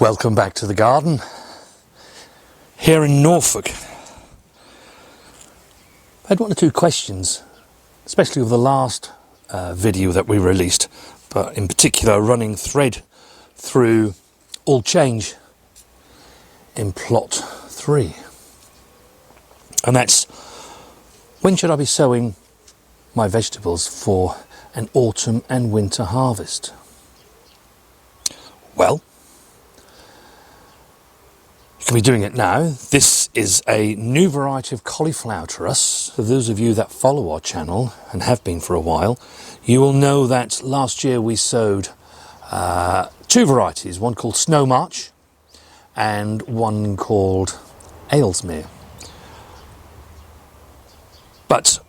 Welcome back to the garden here in Norfolk. I had one or two questions, especially over the last video that we released, but in particular a running thread through all change in plot 3. And that's, when should I be sowing my vegetables for an autumn and winter harvest? Well, you can be doing it now. This is a new variety of cauliflower to us. For those of you that follow our channel and have been for a while, you will know that last year we sowed two varieties, one called Snow March and one called Aylesmere. But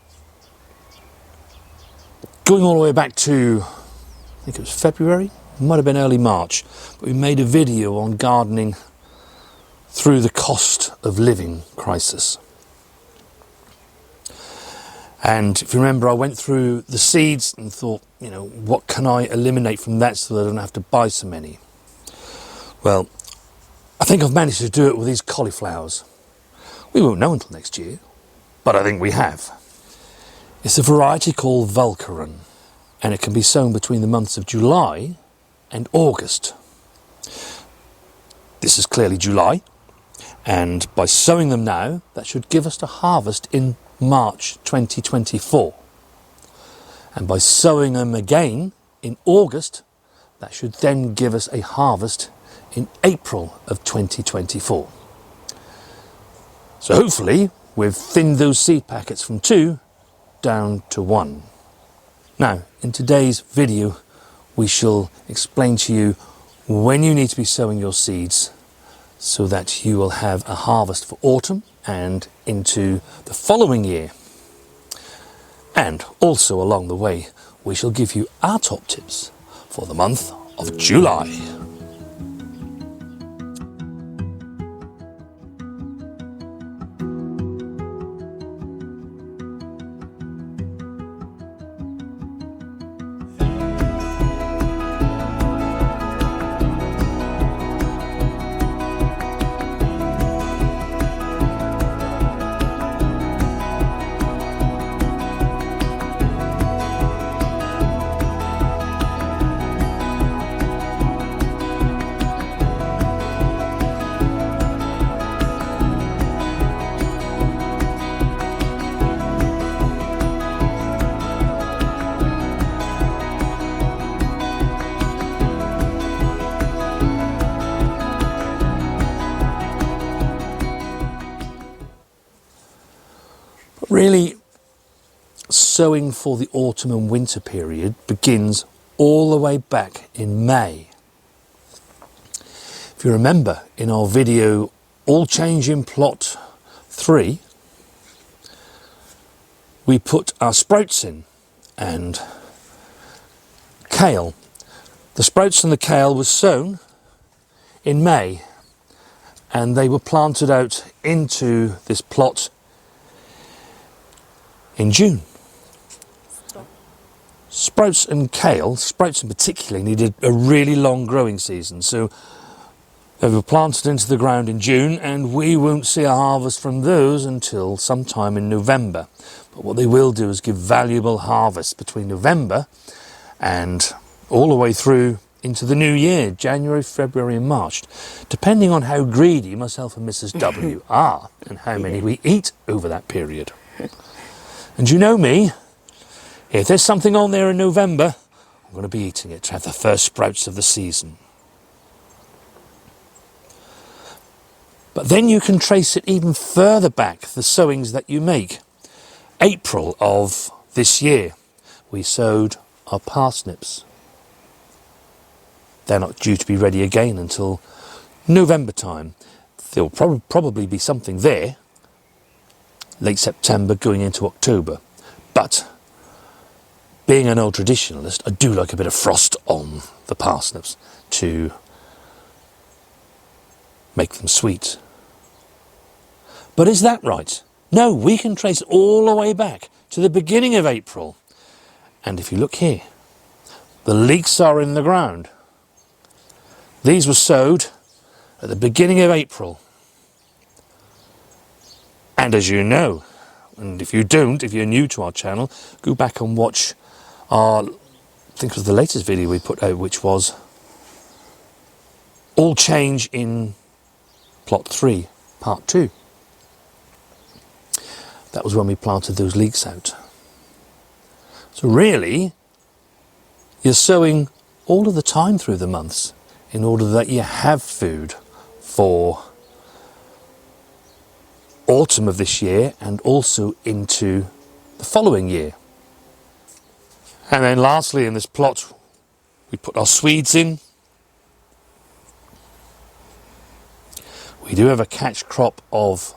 going all the way back to, I think it was February, it might have been early March, but we made a video on gardening through the cost of living crisis. And if you remember, I went through the seeds and thought, what can I eliminate from that so that I don't have to buy so many? Well, I think I've managed to do it with these cauliflowers. We won't know until next year, but I think we have. It's a variety called Vulcaran, and it can be sown between the months of July and August. This is clearly July. And by sowing them now, that should give us a harvest in March 2024. And by sowing them again in August, that should then give us a harvest in April of 2024. So hopefully we've thinned those seed packets from 2 down to 1. Now, in today's video, we shall explain to you when you need to be sowing your seeds so that you will have a harvest for autumn and into the following year. And also along the way, we shall give you our top tips for the month of July. Really, sowing for the autumn and winter period begins all the way back in May. If you remember in our video, All Change in Plot 3, we put our sprouts in and kale. The sprouts and the kale were sown in May and they were planted out into this plot in June. Sprouts and kale, sprouts in particular, needed a really long growing season, so they were planted into the ground in June and we won't see a harvest from those until sometime in November. But what they will do is give valuable harvest between November and all the way through into the new year, January, February and March, depending on how greedy myself and Mrs. W are and how many we eat over that period. And you know me, if there's something on there in November, I'm going to be eating it to have the first sprouts of the season. But then you can trace it even further back, the sowings that you make. April of this year, we sowed our parsnips. They're not due to be ready again until November time. There'll probably be something there, late September going into October. But being an old traditionalist, I do like a bit of frost on the parsnips to make them sweet. But is that right? No, we can trace all the way back to the beginning of April. And if you look here, the leeks are in the ground. These were sowed at the beginning of April. And as you know, and if you don't, if you're new to our channel, go back and watch our, I think it was the latest video we put out, which was all change in plot 3, part 2. That was when we planted those leeks out. So really, you're sowing all of the time through the months in order that you have food for autumn of this year and also into the following year. And then lastly, in this plot, we put our Swedes in. We do have a catch crop of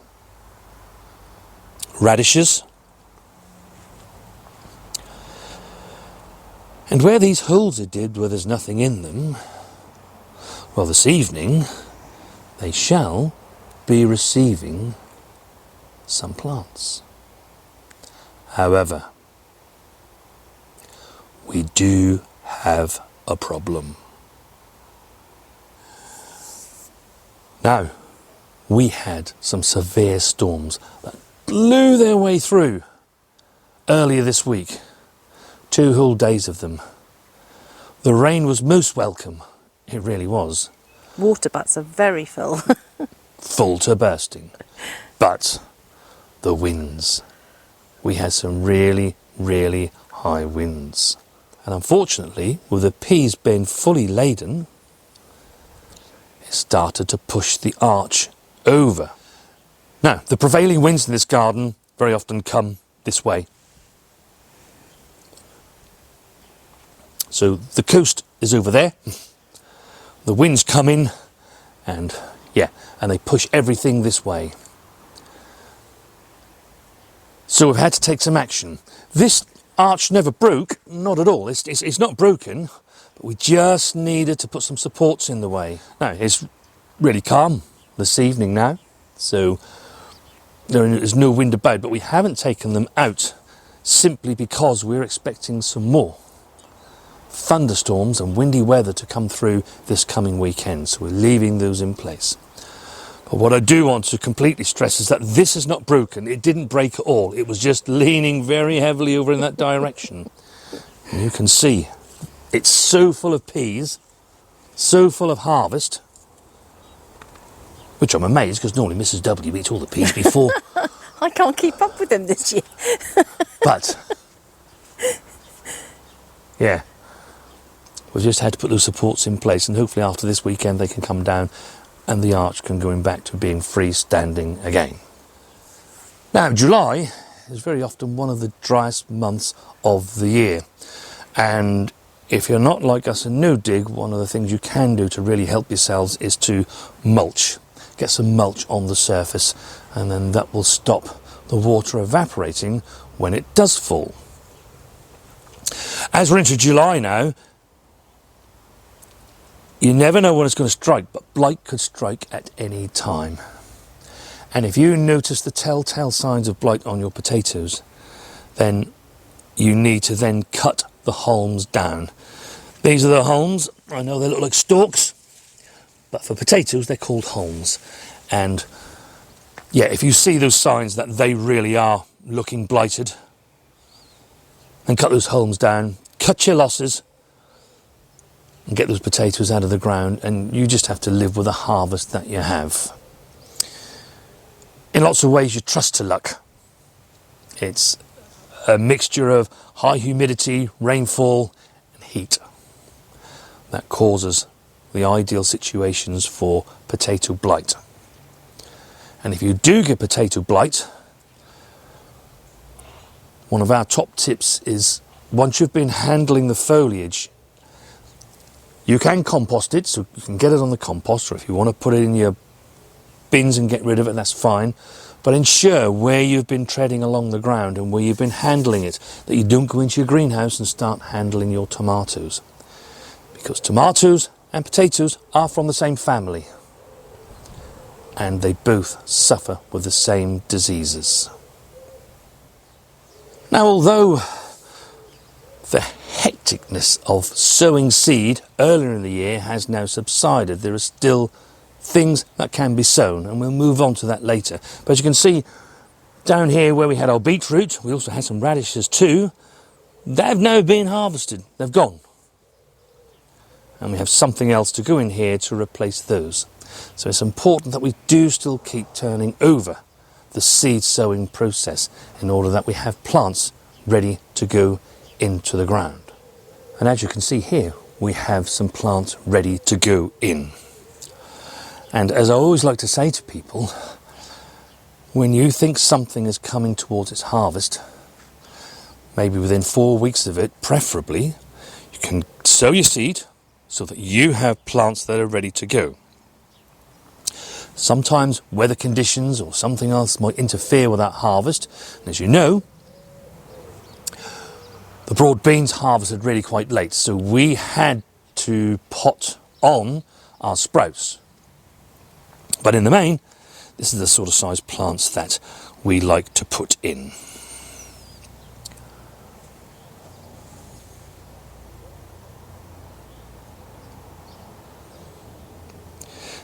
radishes. And where these holes are did, where there's nothing in them, well, this evening they shall be receiving some plants. However, we do have a problem. Now, we had some severe storms that blew their way through earlier this week. 2 whole days of them. The rain was most welcome. It really was. Water butts are very full. Full to bursting. But the winds. We had some really, really high winds. And unfortunately, with the peas being fully laden, it started to push the arch over. Now, the prevailing winds in this garden very often come this way. So the coast is over there. The winds come in and they push everything this way. So we've had to take some action. This arch never broke, not at all. It's not broken, but we just needed to put some supports in the way. Now, it's really calm this evening now, so there is no wind about, but we haven't taken them out simply because we're expecting some more thunderstorms and windy weather to come through this coming weekend, so we're leaving those in place. But what I do want to completely stress is that this is not broken. It didn't break at all. It was just leaning very heavily over in that direction. And you can see it's so full of peas, so full of harvest, which I'm amazed because normally Mrs. W eats all the peas before. I can't keep up with them this year. But yeah, we've just had to put those supports in place, and hopefully after this weekend they can come down and the arch can go back to being freestanding again. Now, July is very often one of the driest months of the year, and if you're not like us in No Dig, one of the things you can do to really help yourselves is to mulch. Get some mulch on the surface, and then that will stop the water evaporating when it does fall. As we're into July now, you never know when it's going to strike, but blight could strike at any time. And if you notice the telltale signs of blight on your potatoes, then you need to then cut the haulms down. These are the haulms. I know they look like stalks, but for potatoes they're called haulms. And yeah, if you see those signs that they really are looking blighted, then cut those haulms down, cut your losses, and get those potatoes out of the ground, and you just have to live with the harvest that you have. In lots of ways you trust to luck. It's a mixture of high humidity, rainfall and heat that causes the ideal situations for potato blight. And if you do get potato blight, one of our top tips is, once you've been handling the foliage, you can compost it, so you can get it on the compost, or if you want to put it in your bins and get rid of it, that's fine. But ensure where you've been treading along the ground and where you've been handling it, that you don't go into your greenhouse and start handling your tomatoes. Because tomatoes and potatoes are from the same family, and they both suffer with the same diseases. Now, although the hecticness of sowing seed earlier in the year has now subsided, there are still things that can be sown, and we'll move on to that later. But as you can see down here where we had our beetroot, we also had some radishes too. They've now been harvested, they've gone. And we have something else to go in here to replace those. So it's important that we do still keep turning over the seed sowing process in order that we have plants ready to go into the ground. And as you can see here, we have some plants ready to go in. And as I always like to say to people, when you think something is coming towards its harvest, maybe within 4 weeks of it, preferably, you can sow your seed so that you have plants that are ready to go. Sometimes weather conditions or something else might interfere with that harvest. And as you know, the broad beans harvested really quite late, so we had to pot on our sprouts. But in the main, this is the sort of size plants that we like to put in.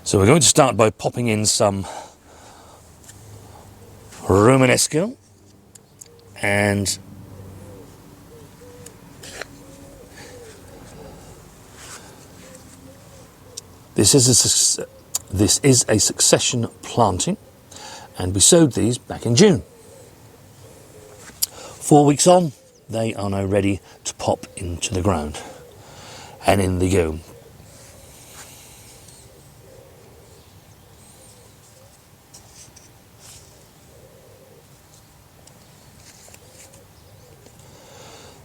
So we're going to start by popping in some Romanesco, and this is a succession planting, and we sowed these back in June. 4 weeks on, they are now ready to pop into the ground, and in they go.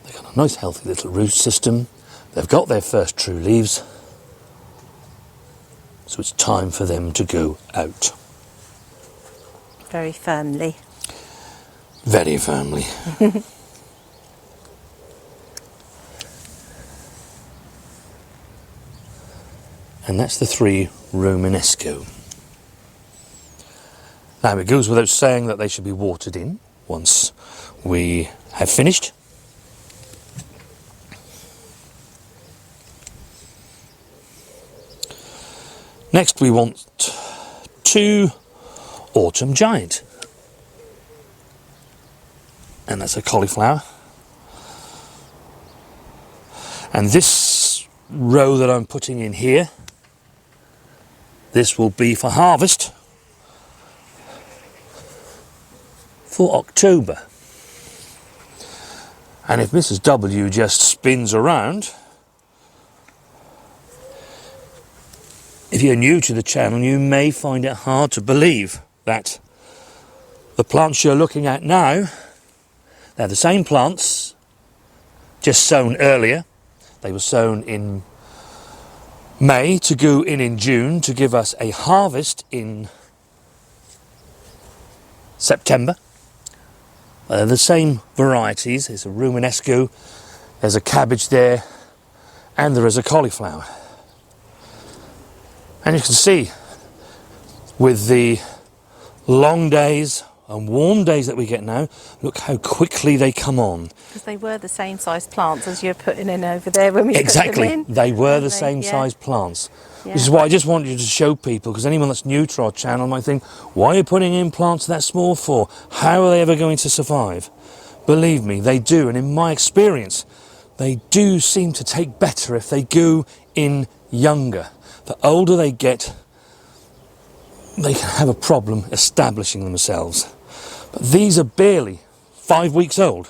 They've got a nice healthy little root system. They've got their first true leaves. So it's time for them to go out. Very firmly. Very firmly. And that's the 3 Romanesco. Now it goes without saying that they should be watered in once we have finished. Next we want 2 Autumn Giant, and that's a cauliflower. And this row that I'm putting in here, this will be for harvest for October. And if Mrs. W just spins around, if you're new to the channel, you may find it hard to believe that the plants you're looking at now, they're the same plants, just sown earlier. They were sown in May to go in June to give us a harvest in September. They're the same varieties. There's a Romanesco, there's a cabbage there, and there is a cauliflower. And you can see, with the long days and warm days that we get now, look how quickly they come on. Because they were the same size plants as you're putting in over there when we put them in. They were the same size plants. Yeah. Which is why I just wanted you to show people, because anyone that's new to our channel might think, why are you putting in plants that small for? How are they ever going to survive? Believe me, they do. And in my experience, they do seem to take better if they go in younger. The older they get, they can have a problem establishing themselves. But these are barely 5 weeks old.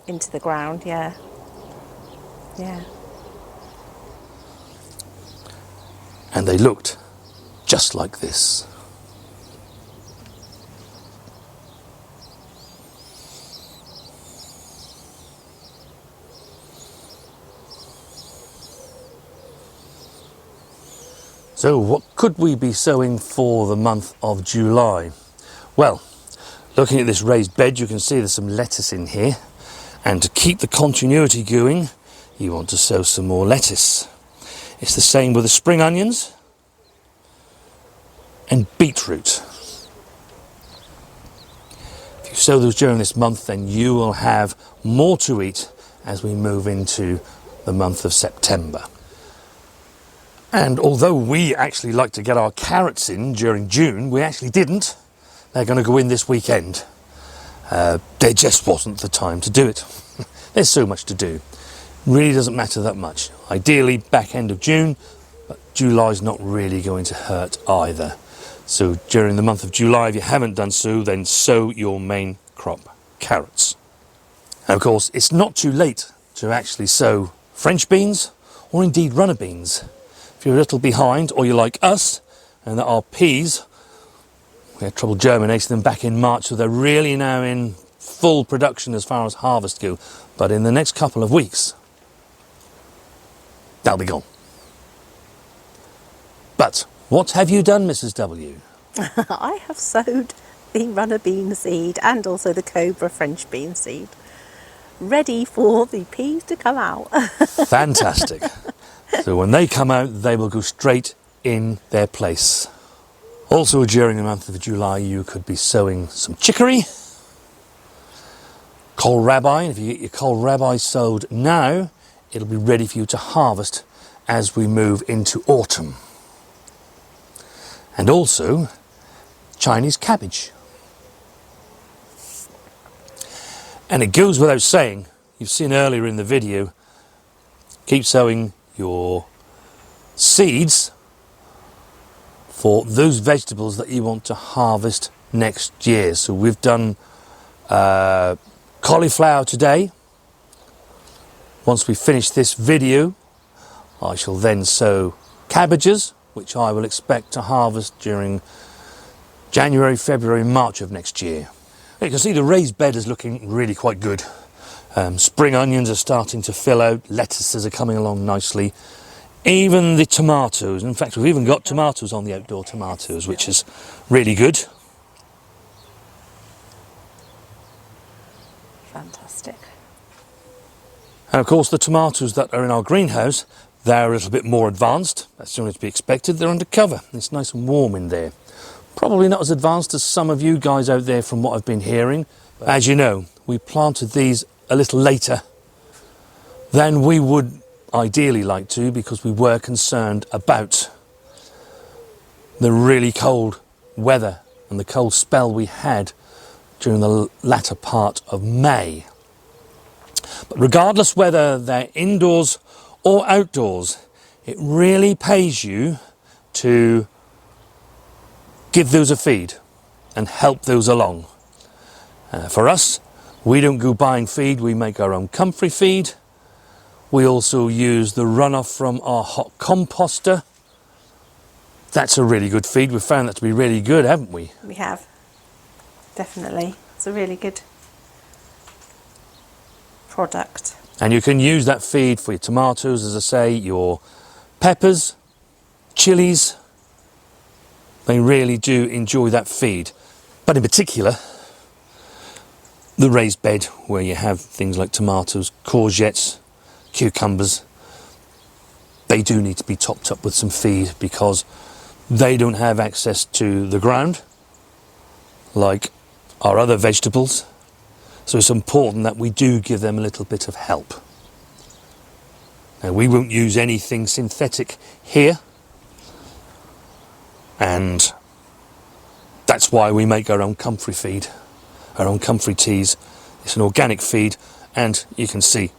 Into the ground, yeah. Yeah. And they looked just like this. So what could we be sowing for the month of July? Well, looking at this raised bed, you can see there's some lettuce in here. And to keep the continuity going, you want to sow some more lettuce. It's the same with the spring onions and beetroot. If you sow those during this month, then you will have more to eat as we move into the month of September. And although we actually like to get our carrots in during June, we actually didn't. They're going to go in this weekend. There just wasn't the time to do it. There's so much to do. Really doesn't matter that much. Ideally back end of June, but July's not really going to hurt either. So during the month of July, if you haven't done so, then sow your main crop, carrots. And of course, it's not too late to actually sow French beans or indeed runner beans. If you're a little behind, or you're like us, and there are peas, we had trouble germinating them back in March, so they're really now in full production as far as harvest go. But in the next couple of weeks, they'll be gone. But what have you done, Mrs. W? I have sowed the runner bean seed and also the cobra French bean seed, ready for the peas to come out. Fantastic. So when they come out, they will go straight in their place. Also during the month of July, you could be sowing some chicory, kohlrabi. If you get your kohlrabi sowed now, it'll be ready for you to harvest as we move into autumn. And also Chinese cabbage. And it goes without saying, you've seen earlier in the video, keep sowing your seeds for those vegetables that you want to harvest next year. So we've done cauliflower today. Once we finish this video, I shall then sow cabbages, which I will expect to harvest during January, February, March of next year. You can see the raised bed is looking really quite good. Spring onions are starting to fill out, lettuces are coming along nicely. Even the tomatoes, in fact we've even got tomatoes on the outdoor tomatoes, which is really good. Fantastic. And of course the tomatoes that are in our greenhouse, they're a little bit more advanced. That's only to be expected. They're under cover. It's nice and warm in there. Probably not as advanced as some of you guys out there from what I've been hearing. But as you know, we planted these a little later than we would ideally like to, because we were concerned about the really cold weather and the cold spell we had during the latter part of May. But regardless whether they're indoors or outdoors, it really pays you to give those a feed and help those along. For us, we don't go buying feed, we make our own comfrey feed. We also use the runoff from our hot composter. That's a really good feed. We've found that to be really good, haven't we? We have, definitely. It's a really good product. And you can use that feed for your tomatoes, as I say, your peppers, chilies. They really do enjoy that feed. But in particular, the raised bed where you have things like tomatoes, courgettes, cucumbers, they do need to be topped up with some feed because they don't have access to the ground like our other vegetables. So it's important that we do give them a little bit of help. Now, we won't use anything synthetic here, and that's why we make our own comfrey feed, our own comfrey teas. It's an organic feed, and you can see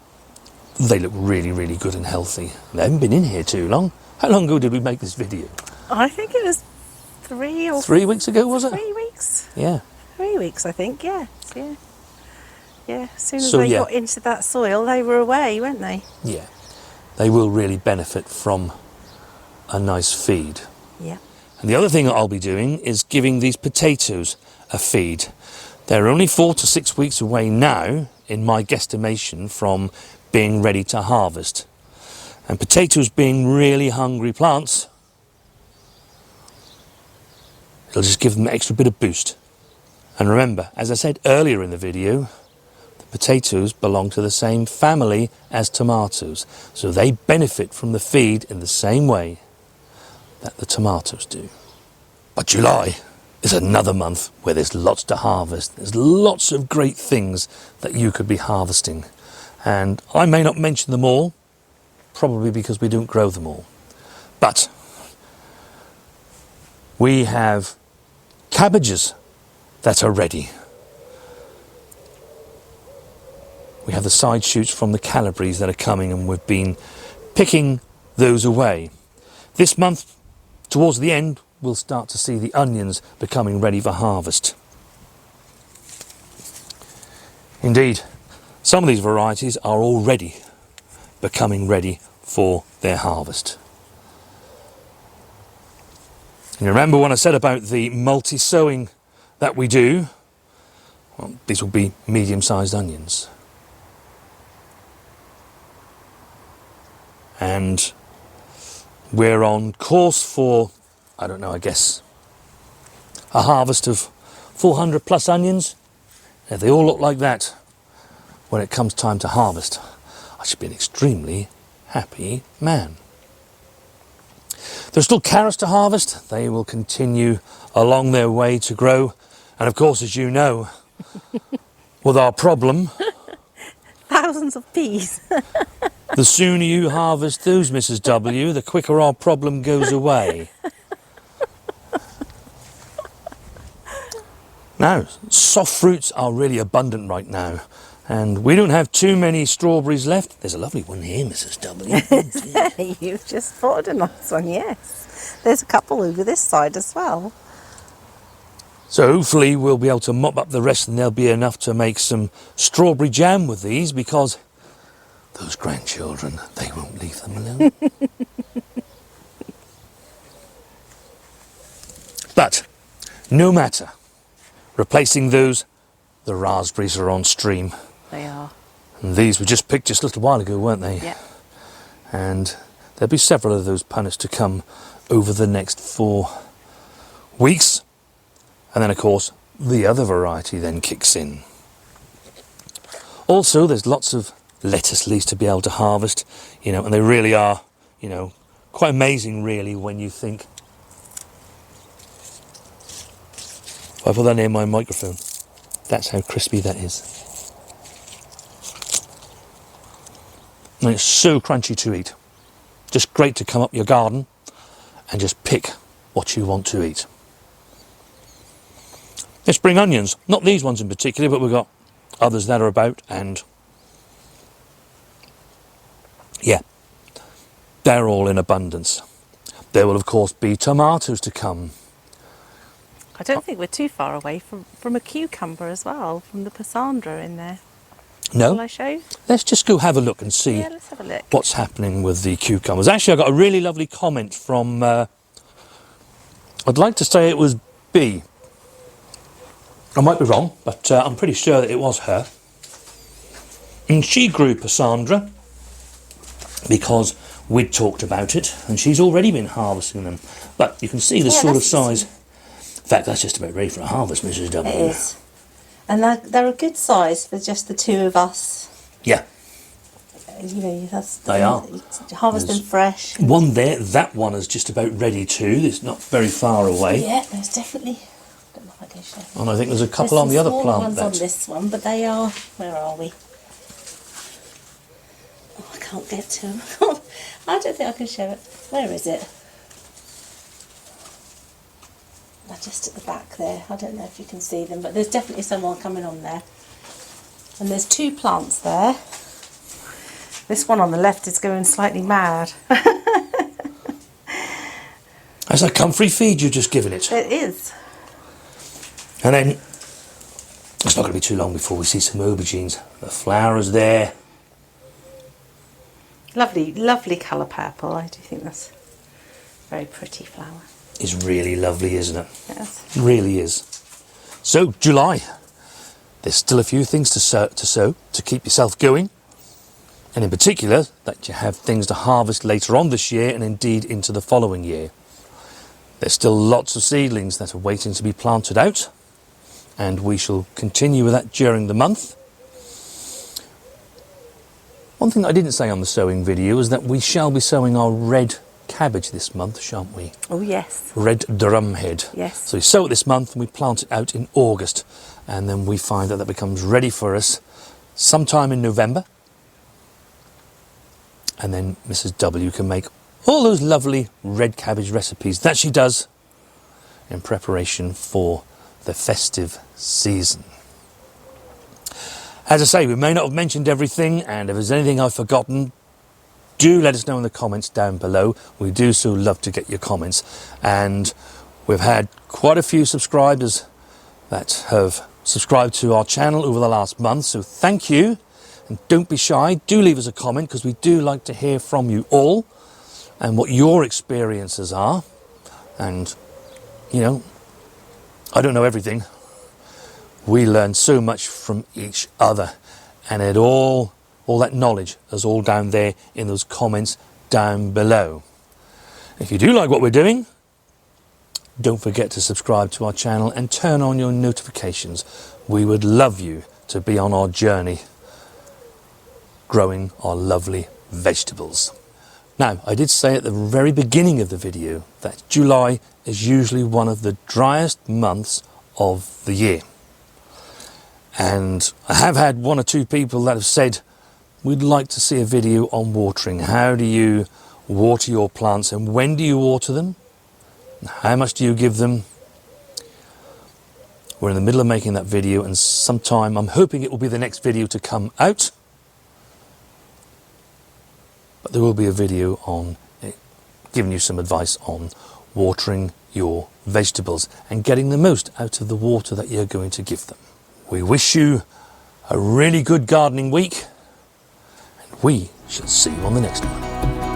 they look really, really good and healthy. They haven't been in here too long. How long ago did we make this video? I think it was 3 weeks ago, was it? 3 weeks. Yeah. 3 weeks, I think, yes, yeah. Yeah, as soon as So, they yeah. got into that soil, they were away, weren't they? Yeah. They will really benefit from a nice feed. Yeah. And the other thing that I'll be doing is giving these potatoes a feed. They're only 4 to 6 weeks away now, in my guesstimation, from being ready to harvest. And potatoes being really hungry plants, it'll just give them an extra bit of boost. And remember, as I said earlier in the video, the potatoes belong to the same family as tomatoes, so they benefit from the feed in the same way that the tomatoes do. But July is another month where there's lots to harvest. There's lots of great things that you could be harvesting. And I may not mention them all, probably because we don't grow them all. But we have cabbages that are ready. We have the side shoots from the Calibris that are coming, and we've been picking those away. This month, towards the end, we'll start to see the onions becoming ready for harvest. Indeed, some of these varieties are already becoming ready for their harvest. And you remember when I said about the multi-sowing that we do? Well, these will be medium-sized onions. And we're on course for, I don't know, I guess, a harvest of 400 plus onions. And if they all look like that, when it comes time to harvest, I should be an extremely happy man. There's still carrots to harvest. They will continue along their way to grow. And of course, as you know, with our problem, Thousands of peas. the sooner you harvest those, Mrs. W, the quicker our problem goes away. Now, soft fruits are really abundant right now. And we don't have too many strawberries left. There's a lovely one here, Mrs. W. You've just spotted a nice one, yes. There's a couple over this side as well. So hopefully we'll be able to mop up the rest, and there'll be enough to make some strawberry jam with these, because those grandchildren, they won't leave them alone. But no matter, replacing those, the raspberries are on stream. They are. And these were just picked just a little while ago, weren't they? Yeah. And there'll be several of those punnets to come over the next 4 weeks. And then, of course, the other variety then kicks in. Also, there's lots of lettuce leaves to be able to harvest, you know, and they really are, you know, quite amazing, really, when you think. If I put that near my microphone, that's how crispy that is. And it's so crunchy to eat. Just great to come up your garden and just pick what you want to eat. Spring onions, not these ones in particular, but we've got others that are about, and yeah, they're all in abundance. There will of course be tomatoes to come. I don't think we're too far away from a cucumber as well, from the Pissandra in there. No? Will I show you? Let's just go have a look and see Yeah, let's have a look. what's happening with the cucumbers. Actually, I got a really lovely comment from, I'd like to say it was B. I might be wrong, but I'm pretty sure that it was her. And she grew Pissandra because we'd talked about it, and she's already been harvesting them. But you can see the sort of size. In fact, that's just about ready for a harvest, Mrs. W. It is. And they're a good size for just the two of us. Yeah. You know, They are. Harvest them fresh. One there, that one is just about ready too. It's not very far away. Yeah, there's definitely. I don't know if I can show you. And I think there's a couple on the other plant ones there. on this one, but they are. Where are we? Oh, I can't get to them. I don't think I can show it. Where is it? They're just at the back there. I don't know if you can see them, but there's definitely someone coming on there. And there's two plants there. This one on the left is going slightly mad. That's a comfrey feed you've just given it. It is. And then it's not going to be too long before we see some aubergines. The flowers there. Lovely, lovely colour purple. I do think that's a very pretty flower. It's really lovely, isn't it? Yes. It really is. So, July. There's still a few things to sow to keep yourself going. And in particular, that you have things to harvest later on this year and indeed into the following year. There's still lots of seedlings that are waiting to be planted out. And we shall continue with that during the month. One thing I didn't say on the sowing video is that we shall be sowing our red cabbage this month, shan't we? Oh yes. Red drumhead. Yes. So we sow it this month and we plant it out in August, and then we find that becomes ready for us sometime in November, and then Mrs. W can make all those lovely red cabbage recipes that she does in preparation for the festive season. As I say, we may not have mentioned everything, and if there's anything I've forgotten, do let us know in the comments down below. We do so love to get your comments, and we've had quite a few subscribers that have subscribed to our channel over the last month, so thank you. And don't be shy, do leave us a comment, because we do like to hear from you all and what your experiences are. And you know, I don't know everything. We learn so much from each other, and all that knowledge is all down there in those comments down below. If you do like what we're doing, don't forget to subscribe to our channel and turn on your notifications. We would love you to be on our journey growing our lovely vegetables. Now, I did say at the very beginning of the video that July is usually one of the driest months of the year. And I have had one or two people that have said, we'd like to see a video on watering. How do you water your plants, and when do you water them? How much do you give them? We're in the middle of making that video, and sometime, I'm hoping it will be the next video to come out. But there will be a video on giving you some advice on watering your vegetables and getting the most out of the water that you're going to give them. We wish you a really good gardening week, and we shall see you on the next one.